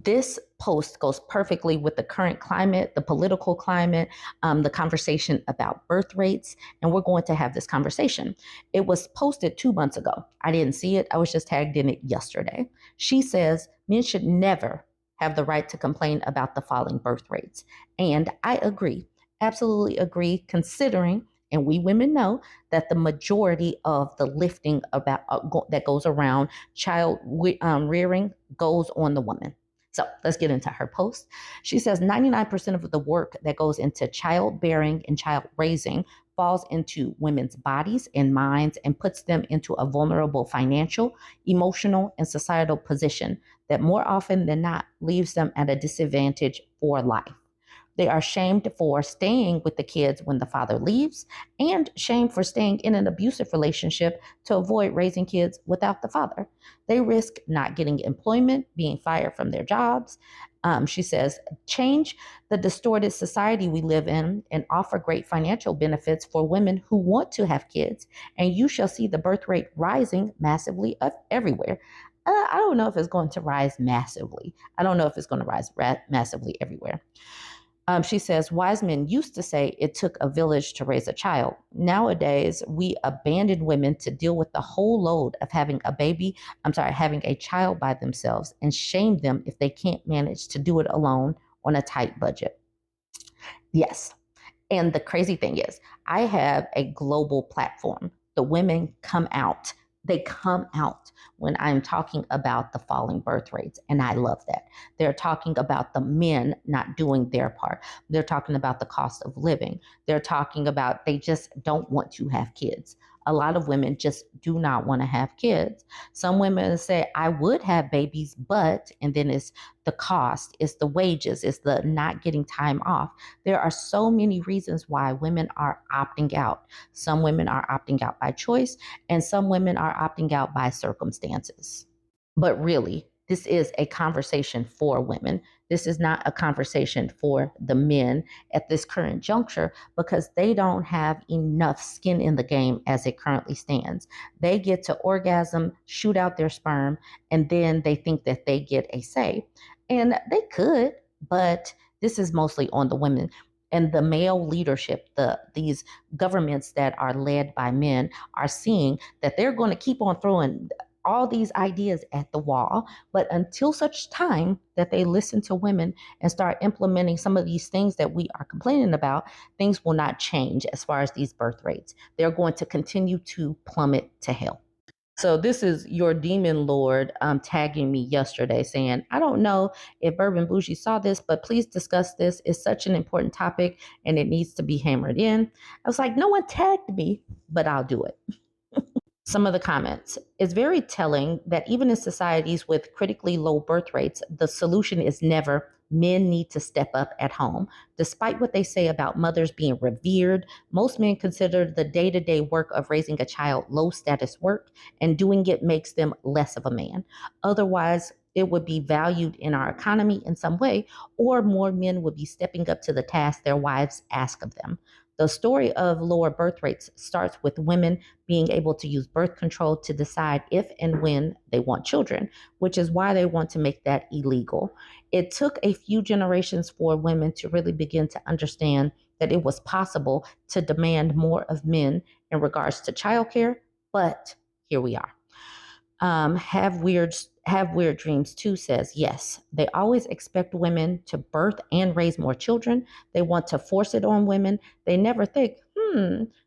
This post goes perfectly with the current climate, the political climate, the conversation about birth rates, and we're going to have this conversation. It was posted 2 months ago. I didn't see it. I was just tagged in it yesterday. She says men should never have the right to complain about the falling birth rates. And I agree, absolutely agree, considering, and we women know that the majority of the lifting about that goes around child rearing goes on the woman. So let's get into her post. She says 99% of the work that goes into childbearing and child raising falls into women's bodies and minds and puts them into a vulnerable financial, emotional, and societal position that more often than not leaves them at a disadvantage for life. They are shamed for staying with the kids when the father leaves and shamed for staying in an abusive relationship to avoid raising kids without the father. They risk not getting employment, being fired from their jobs. She says, change the distorted society we live in and offer great financial benefits for women who want to have kids, and you shall see the birth rate rising massively everywhere. I don't know if it's going to rise massively. I don't know if it's going to rise massively everywhere. She says, wise men used to say it took a village to raise a child. Nowadays, we abandon women to deal with the whole load of having a child by themselves and shame them if they can't manage to do it alone on a tight budget. Yes. And the crazy thing is, I have a global platform. The women come out. They come out when I'm talking about the falling birth rates. And I love that. They're talking about the men not doing their part. They're talking about the cost of living. They're talking about they just don't want to have kids. A lot of women just do not want to have kids. Some women say, I would have babies, but, and then it's the cost, it's the wages, it's the not getting time off. There are so many reasons why women are opting out. Some women are opting out by choice, and some women are opting out by circumstances. But really, this is a conversation for women. This is not a conversation for the men at this current juncture because they don't have enough skin in the game as it currently stands. They get to orgasm, shoot out their sperm, and then they think that they get a say. And they could, but this is mostly on the women. And the male leadership, these governments that are led by men are seeing that they're going to keep on throwing all these ideas at the wall. But until such time that they listen to women and start implementing some of these things that we are complaining about, things will not change as far as these birth rates. They're going to continue to plummet to hell. So this is your demon lord tagging me yesterday saying, I don't know if BurbNBougie saw this, but please discuss this. It's such an important topic and it needs to be hammered in. I was like, no one tagged me, but I'll do it. Some of the comments. It's very telling that even in societies with critically low birth rates, the solution is never men need to step up at home. Despite what they say about mothers being revered, most men consider the day-to-day work of raising a child low status work, and doing it makes them less of a man. Otherwise, it would be valued in our economy in some way, or more men would be stepping up to the task their wives ask of them. The story of lower birth rates starts with women being able to use birth control to decide if and when they want children, which is why they want to make that illegal. It took a few generations for women to really begin to understand that it was possible to demand more of men in regards to childcare, but here we are. Have weird dreams too says yes. They always expect women to birth and raise more children. They want to force it on women. They never think,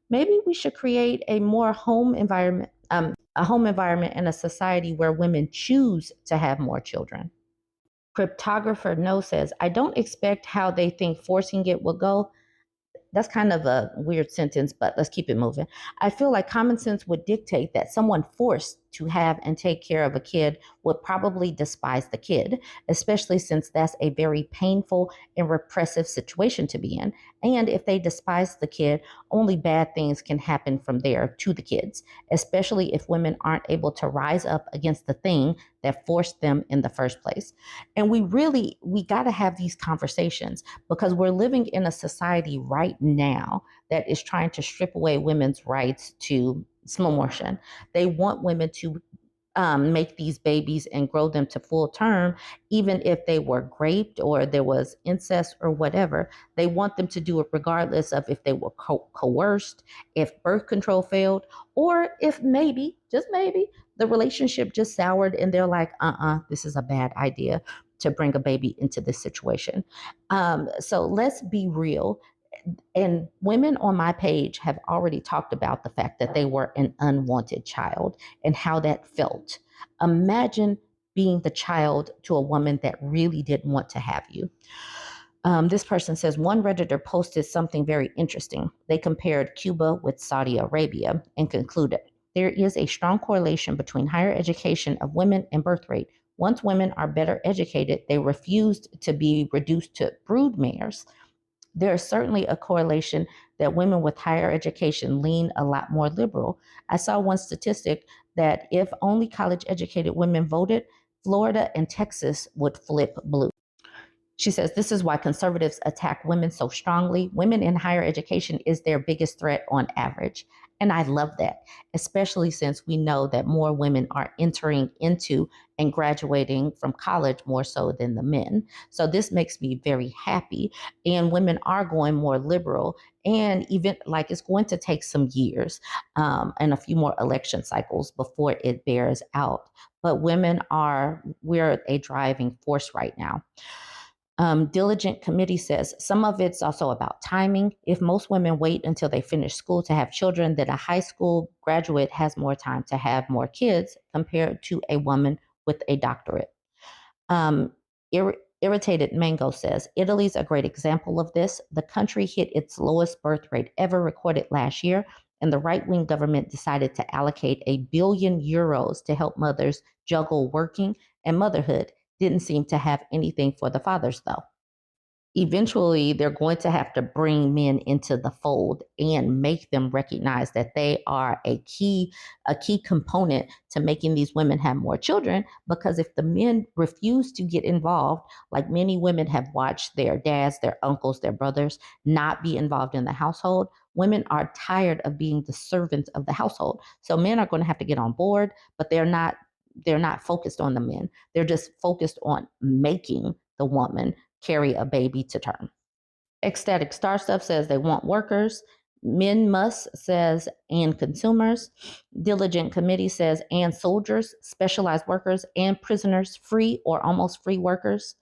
maybe we should create a more home environment, and a society where women choose to have more children. Cryptographer No says, I don't expect how they think forcing it will go. That's kind of a weird sentence, but let's keep it moving. I feel like common sense would dictate that someone forced to have and take care of a kid would probably despise the kid, especially since that's a very painful and repressive situation to be in. And if they despise the kid, only bad things can happen from there to the kids, especially if women aren't able to rise up against the thing that forced them in the first place. And we got to have these conversations because we're living in a society right now that is trying to strip away women's rights to slow motion. They want women to make these babies and grow them to full term, even if they were raped or there was incest or whatever. They want them to do it regardless of if they were coerced, if birth control failed, or if maybe, just maybe, the relationship just soured and they're like, this is a bad idea to bring a baby into this situation. So let's be real. And women on my page have already talked about the fact that they were an unwanted child and how that felt. Imagine being the child to a woman that really didn't want to have you. This person says one Redditor posted something very interesting. They compared Cuba with Saudi Arabia and concluded there is a strong correlation between higher education of women and birth rate. Once women are better educated, they refused to be reduced to broodmares. There is certainly a correlation that women with higher education lean a lot more liberal. I saw one statistic that if only college educated women voted, Florida and Texas would flip blue. She says this is why conservatives attack women so strongly. Women in higher education is their biggest threat on average. And I love that, especially since we know that more women are entering into and graduating from college more so than the men. So this makes me very happy. And women are going more liberal. And even like it's going to take some years and a few more election cycles before it bears out. But we're a driving force right now. Diligent Committee says some of it's also about timing. If most women wait until they finish school to have children, then a high school graduate has more time to have more kids compared to a woman with a doctorate. Um, Irritated Mango says Italy's a great example of this. The country hit its lowest birth rate ever recorded last year, and the right wing government decided to allocate €1 billion to help mothers juggle working and motherhood. Didn't seem to have anything for the fathers, though. Eventually they're going to have to bring men into the fold and make them recognize that they are a key component to making these women have more children, because if the men refuse to get involved, like many women have watched their dads, their uncles, their brothers not be involved in the household, women are tired of being the servants of the household. So men are going to have to get on board, but they're not focused on the men. They're just focused on making the woman carry a baby to term. Ecstatic Star Stuff says they want workers. Men Must says and consumers. Diligent Committee says and soldiers, specialized workers, and prisoners, free or almost free workers.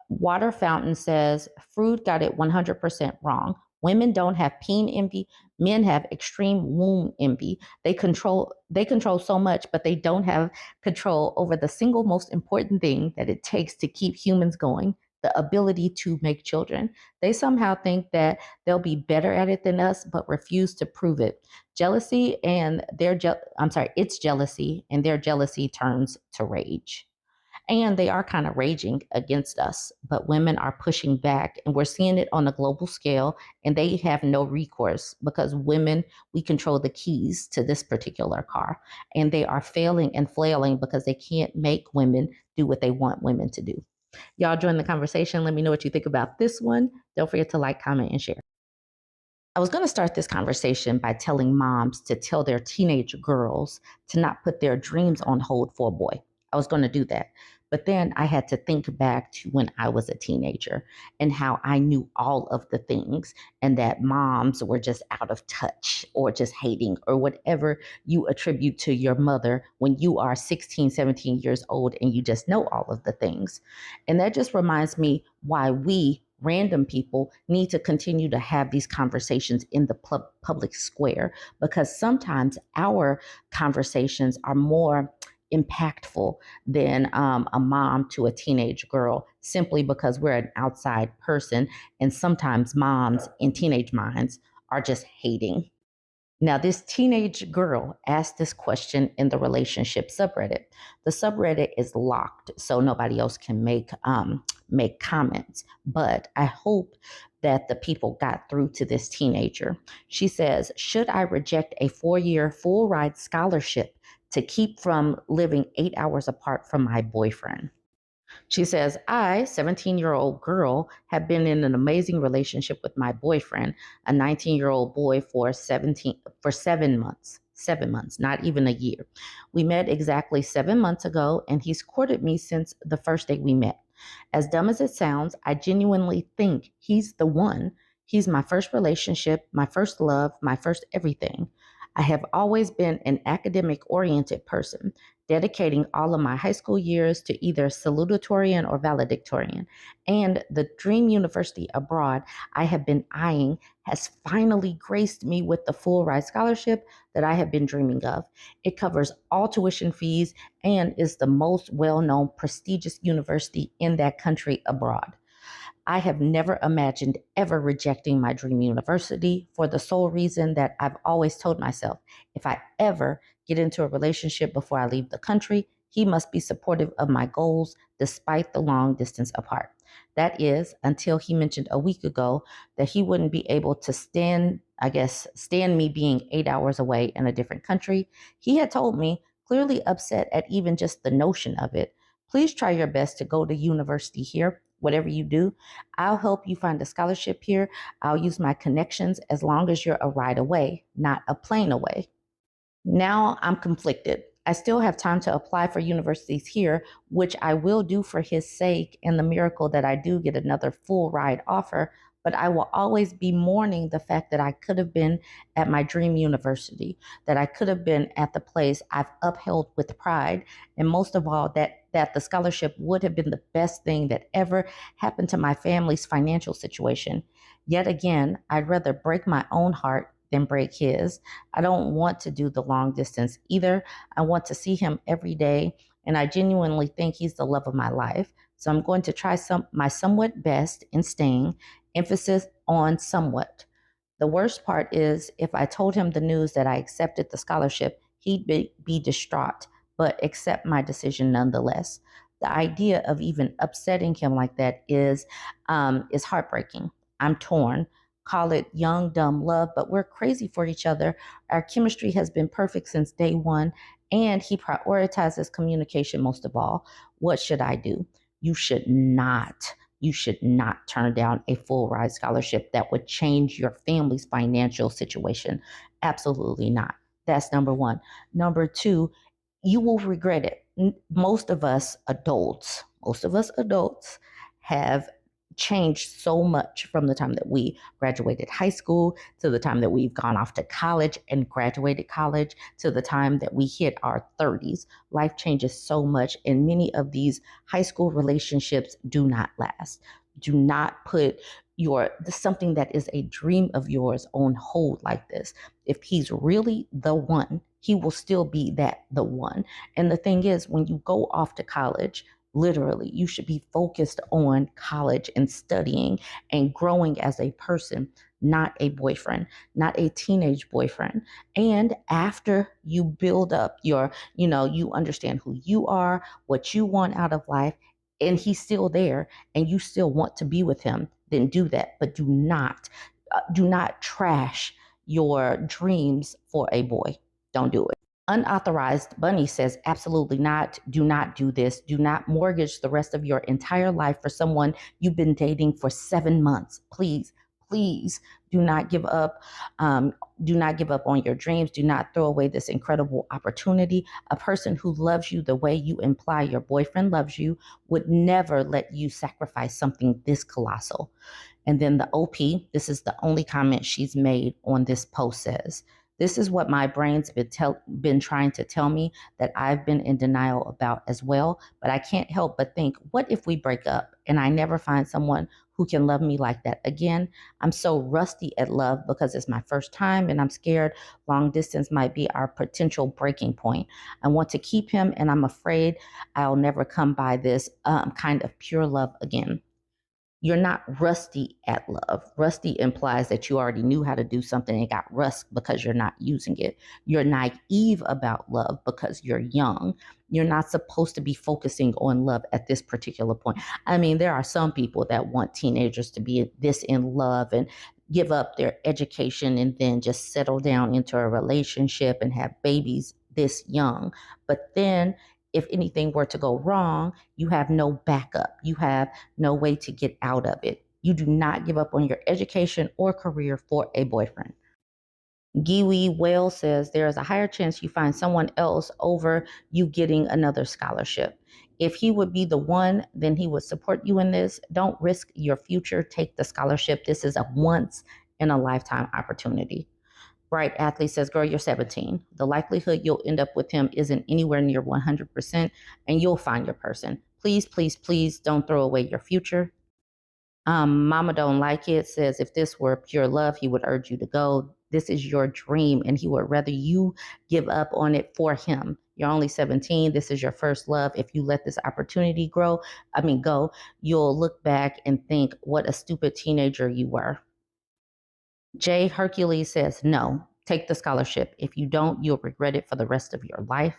Water Fountain says Frood got it 100% wrong. Women don't have peen envy. Men have extreme womb envy. They control so much, but they don't have control over the single most important thing that it takes to keep humans going, the ability to make children. They somehow think that they'll be better at it than us, but refuse to prove it. Jealousy and it's jealousy, and their jealousy turns to rage. And they are kind of raging against us, but women are pushing back, and we're seeing it on a global scale, and they have no recourse because women, we control the keys to this particular car, and they are failing and flailing because they can't make women do what they want women to do. Y'all join the conversation. Let me know what you think about this one. Don't forget to like, comment, and share. I was going to start this conversation by telling moms to tell their teenage girls to not put their dreams on hold for a boy. I was going to do that. But then I had to think back to when I was a teenager and how I knew all of the things, and that moms were just out of touch or just hating or whatever you attribute to your mother when you are 16, 17 years old and you just know all of the things. And that just reminds me why we random people need to continue to have these conversations in the public square, because sometimes our conversations are more impactful than a mom to a teenage girl, simply because we're an outside person, and sometimes moms in teenage minds are just hating. Now, this teenage girl asked this question in the relationship subreddit. The subreddit is locked, so nobody else can make comments. But I hope that the people got through to this teenager. She says, "Should I reject a 4-year full ride scholarship to keep from living 8 hours apart from my boyfriend?" She says, "I, 17-year-old girl, have been in an amazing relationship with my boyfriend, a 19-year-old boy, for 7 months. 7 months, not even a year. We met exactly 7 months ago, and he's courted me since the first day we met. As dumb as it sounds, I genuinely think he's the one. He's my first relationship, my first love, my first everything. I have always been an academic oriented person, dedicating all of my high school years to either salutatorian or valedictorian. And the dream university abroad I have been eyeing has finally graced me with the full ride scholarship that I have been dreaming of. It covers all tuition fees and is the most well known, prestigious university in that country abroad. I have never imagined ever rejecting my dream university for the sole reason that I've always told myself if I ever get into a relationship before I leave the country, he must be supportive of my goals despite the long distance apart. That is, until he mentioned a week ago that he wouldn't be able to stand me being 8 hours away in a different country. He had told me, clearly upset at even just the notion of it. Please try your best to go to university here. Whatever you do, I'll help you find a scholarship here. I'll use my connections as long as you're a ride away, not a plane away. Now I'm conflicted. I still have time to apply for universities here, which I will do for his sake and the miracle that I do get another full ride offer. But I will always be mourning the fact that I could have been at my dream university, that I could have been at the place I've upheld with pride, and most of all, that the scholarship would have been the best thing that ever happened to my family's financial situation. Yet again, I'd rather break my own heart than break his. I don't want to do the long distance either. I want to see him every day, and I genuinely think he's the love of my life. So I'm going to try my somewhat best in staying, emphasis on somewhat. The worst part is if I told him the news that I accepted the scholarship, he'd be distraught, but accept my decision nonetheless. The idea of even upsetting him like that is heartbreaking. I'm torn. Call it young, dumb love, but we're crazy for each other. Our chemistry has been perfect since day one, and he prioritizes communication most of all. What should I do? You should not. You should not turn down a full ride scholarship that would change your family's financial situation. Absolutely not. That's number one. Number two, you will regret it. Most of us adults have changed so much from the time that we graduated high school to the time that we've gone off to college and graduated college to the time that we hit our 30s. Life changes so much, and many of these high school relationships do not last. Do not put your something that is a dream of yours on hold like this. If he's really the one, he will still be the one. And the thing is, when you go off to college, literally, you should be focused on college and studying and growing as a person, not a boyfriend, not a teenage boyfriend. And after you build up you understand who you are, what you want out of life, and he's still there and you still want to be with him, then do that. But do not trash your dreams for a boy. Don't do it. Unauthorized Bunny says, absolutely not. Do not do this. Do not mortgage the rest of your entire life for someone you've been dating for 7 months. Please, please do not give up. Do not give up on your dreams. Do not throw away this incredible opportunity. A person who loves you the way you imply your boyfriend loves you would never let you sacrifice something this colossal. And then the OP, this is the only comment she's made on this post, says, this is what my brain's been trying to tell me that I've been in denial about as well. But I can't help but think, what if we break up and I never find someone who can love me like that again? I'm so rusty at love because it's my first time and I'm scared long distance might be our potential breaking point. I want to keep him and I'm afraid I'll never come by this kind of pure love again. You're not rusty at love. Rusty implies that you already knew how to do something and got rust because you're not using it. You're naive about love because you're young. You're not supposed to be focusing on love at this particular point. I mean, there are some people that want teenagers to be this in love and give up their education and then just settle down into a relationship and have babies this young. But then if anything were to go wrong, you have no backup. You have no way to get out of it. You do not give up on your education or career for a boyfriend. Giwi Whale says there is a higher chance you find someone else over you getting another scholarship. If he would be the one, then he would support you in this. Don't risk your future. Take the scholarship. This is a once in a lifetime opportunity. Bright Athlete says, girl, you're 17. The likelihood you'll end up with him isn't anywhere near 100%, and you'll find your person. Please, please, please don't throw away your future. Mama Don't Like It says, if this were pure love, he would urge you to go. This is your dream, and he would rather you give up on it for him. You're only 17. This is your first love. If you let this opportunity go, you'll look back and think, what a stupid teenager you were. Jay Hercules says, no, take the scholarship. If you don't, you'll regret it for the rest of your life.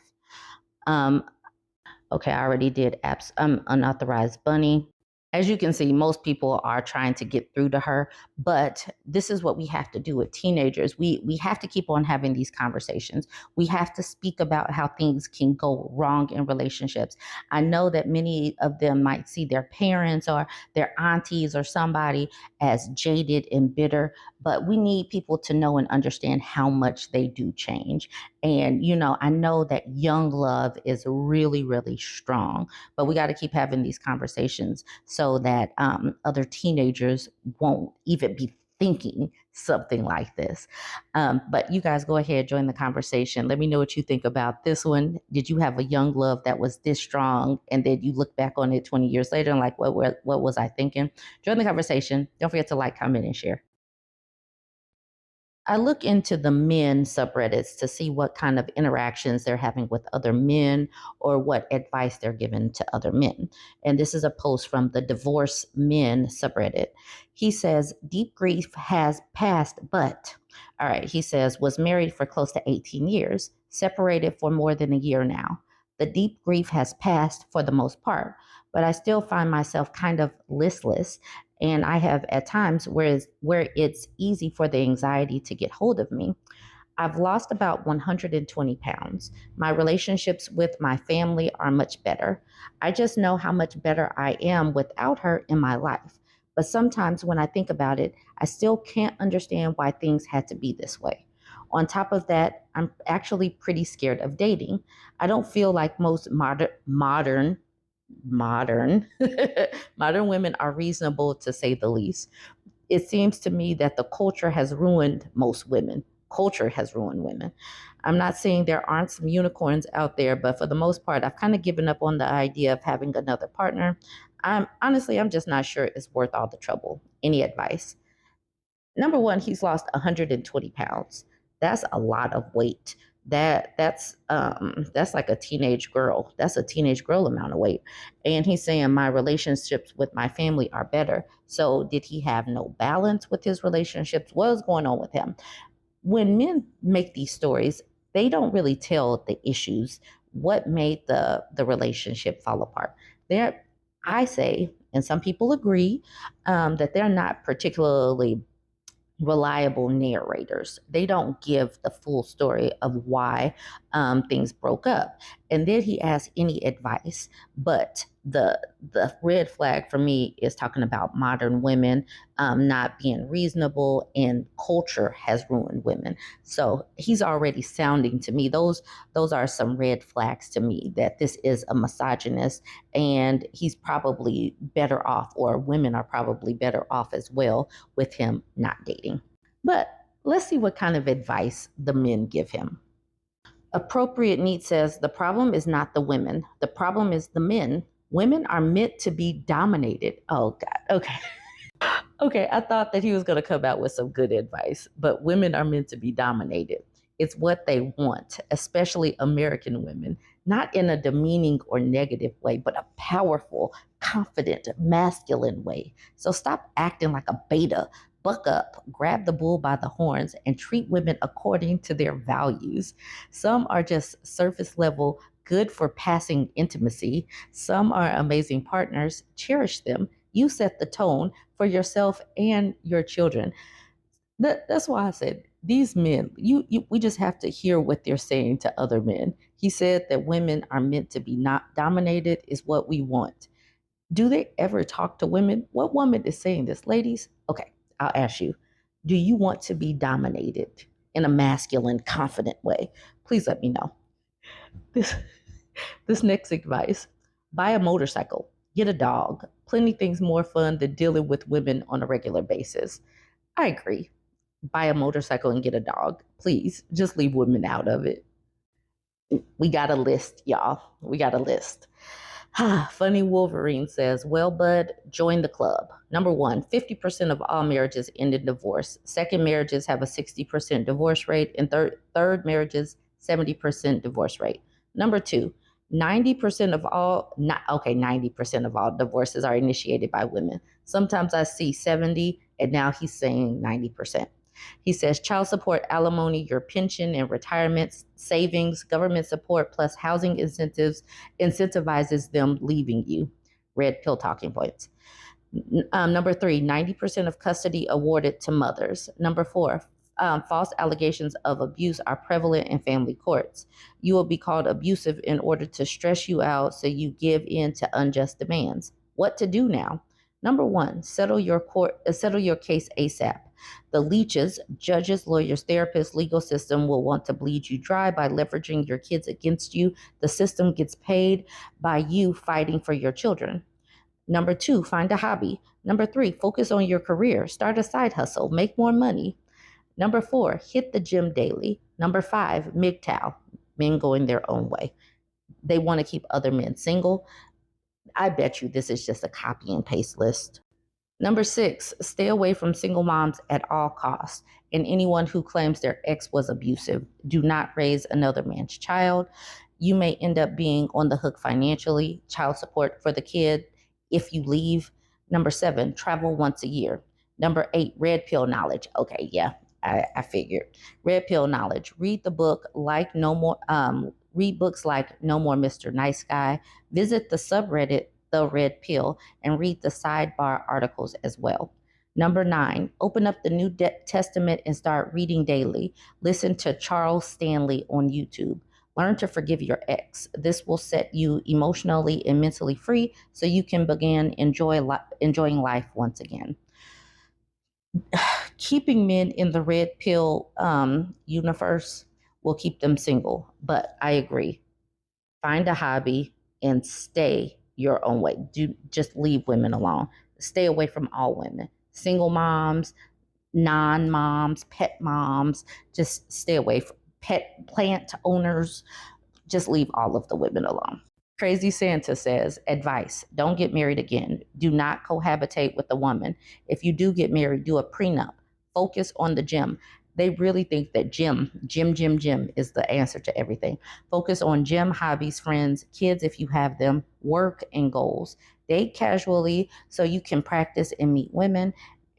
Okay, I already did unauthorized bunny. As you can see, most people are trying to get through to her, but this is what we have to do with teenagers. We have to keep on having these conversations. We have to speak about how things can go wrong in relationships. I know that many of them might see their parents or their aunties or somebody as jaded and bitter, but we need people to know and understand how much they do change. And, I know that young love is really, really strong, but we got to keep having these conversations so that other teenagers won't even be thinking something like this. But you guys go ahead, join the conversation. Let me know what you think about this one. Did you have a young love that was this strong and then you look back on it 20 years later and like, what was I thinking? Join the conversation. Don't forget to like, comment, and share. I look into the men subreddits to see what kind of interactions they're having with other men or what advice they're giving to other men. And this is a post from the Divorce Men subreddit. He says, deep grief has passed, but, all right, he says, was married for close to 18 years, separated for more than a year now. The deep grief has passed for the most part, but I still find myself kind of listless, and I have at times where it's easy for the anxiety to get hold of me. I've lost about 120 pounds. My relationships with my family are much better. I just know how much better I am without her in my life. But sometimes when I think about it, I still can't understand why things had to be this way. On top of that, I'm actually pretty scared of dating. I don't feel like most modern modern women are reasonable, to say the least. It seems to me that the culture has ruined most women. Culture has ruined women. I'm not saying there aren't some unicorns out there, but for the most part, I've kind of given up on the idea of having another partner. I'm just not sure it's worth all the trouble. Any advice? Number one, he's lost 120 pounds. That's a lot of weight. That's like a teenage girl. That's a teenage girl amount of weight. And he's saying my relationships with my family are better. So did he have no balance with his relationships? What's going on with him? When men make these stories, they don't really tell the issues. What made the relationship fall apart? There, I say, and some people agree, that they're not particularly reliable narrators. They don't give the full story of why things broke up. And then he asks any advice. But the red flag for me is talking about modern women not being reasonable, and culture has ruined women. So he's already sounding to me, those are some red flags to me, that this is a misogynist, and he's probably better off, or women are probably better off as well, with him not dating. But let's see what kind of advice the men give him. Appropriate Neat says the problem is not the women, the problem is the men. Women are meant to be dominated. Oh, God. Okay. Okay, I thought that he was going to come out with some good advice, but women are meant to be dominated. It's what they want, especially American women, not in a demeaning or negative way, but a powerful, confident, masculine way. So stop acting like a beta. Buck up, grab the bull by the horns, and treat women according to their values. Some are just surface level, good for passing intimacy. Some are amazing partners. Cherish them. You set the tone for yourself and your children. That's why I said these men, we just have to hear what they're saying to other men. He said that women are meant to be not dominated, is what we want. Do they ever talk to women? What woman is saying this? Ladies, okay, I'll ask you, do you want to be dominated? in a masculine, confident way? Please let me know. This next advice: buy a motorcycle, get a dog. Plenty things more fun than dealing with women on a regular basis. I agree. Buy a motorcycle and get a dog. Please, just leave women out of it. We got a list, y'all. We got a list. Funny Wolverine says, well, bud, join the club. Number one, 50% of all marriages end in divorce. Second marriages have a 60% divorce rate. And third marriages, 70% divorce rate. Number two, 90% of all, 90% of all divorces are initiated by women. Sometimes I see 70, and now he's saying 90%. He says child support, alimony, your pension and retirement savings, government support, plus housing incentives incentivizes them leaving you. Red pill talking points. Number three, 90% of custody awarded to mothers. Number four, false allegations of abuse are prevalent in family courts. You will be called abusive in order to stress you out so you give in to unjust demands. What to do now? Number one, settle your case ASAP. The leeches, judges, lawyers, therapists, legal system will want to bleed you dry by leveraging your kids against you. The system gets paid by you fighting for your children. Number two, find a hobby. Number three, focus on your career. Start a side hustle. Make more money. Number four, hit the gym daily. Number five, MGTOW, men going their own way. They want to keep other men single. I bet you this is just a copy and paste list. Number six, stay away from single moms at all costs and anyone who claims their ex was abusive. Do not raise another man's child. You may end up being on the hook financially, child support for the kid if you leave. Number seven, travel once a year. Number eight, red pill knowledge. Okay, yeah, I figured. Red pill knowledge. Read the book like no more. Read books like No More Mr. Nice Guy. Visit the subreddit The Red Pill and read the sidebar articles as well. Number nine, open up the New Testament and start reading daily. Listen to Charles Stanley on YouTube. Learn to forgive your ex. This will set you emotionally and mentally free so you can begin enjoying life once again. Keeping men in the red pill universe will keep them single, but I agree. Find a hobby and stay your own way. Just leave women alone. Stay away from all women. Single moms, non-moms, pet moms, just stay away from plant owners. Just leave all of the women alone. Crazy Santa says, advice, don't get married again. Do not cohabitate with a woman. If you do get married, do a prenup. Focus on the gym. They really think that gym is the answer to everything. Focus on gym, hobbies, friends, kids if you have them, work, and goals. Date casually so you can practice and meet women.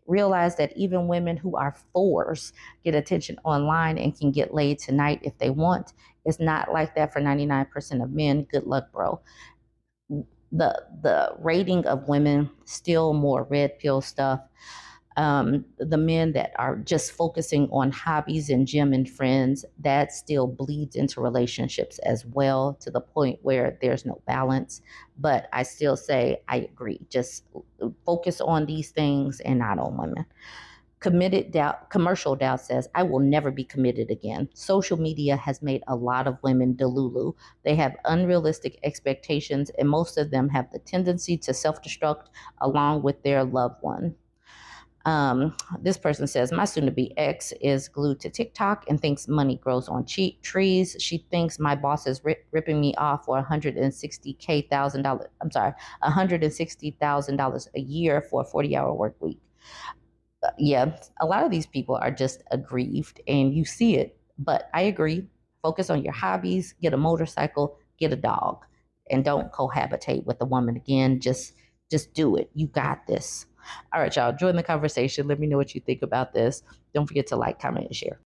Realize that even women who are fours get attention online and can get laid tonight if they want. It's not like that for 99% of men. Good luck, bro. The rating of women, still more red pill stuff. The men that are just focusing on hobbies and gym and friends, that still bleeds into relationships as well, to the point where there's no balance. But I still say I agree. Just focus on these things and not on women. Commercial doubt says, I will never be committed again. Social media has made a lot of women delulu. They have unrealistic expectations, and most of them have the tendency to self-destruct along with their loved one. This person says, my soon-to-be ex is glued to TikTok and thinks money grows on trees. She thinks my boss is ripping me off for $160,000 a year for a 40-hour work week. Yeah, a lot of these people are just aggrieved, and you see it. But I agree. Focus on your hobbies. Get a motorcycle. Get a dog, and don't cohabitate with a woman again. Just do it. You got this. All right, y'all. Join the conversation. Let me know what you think about this. Don't forget to like, comment, and share.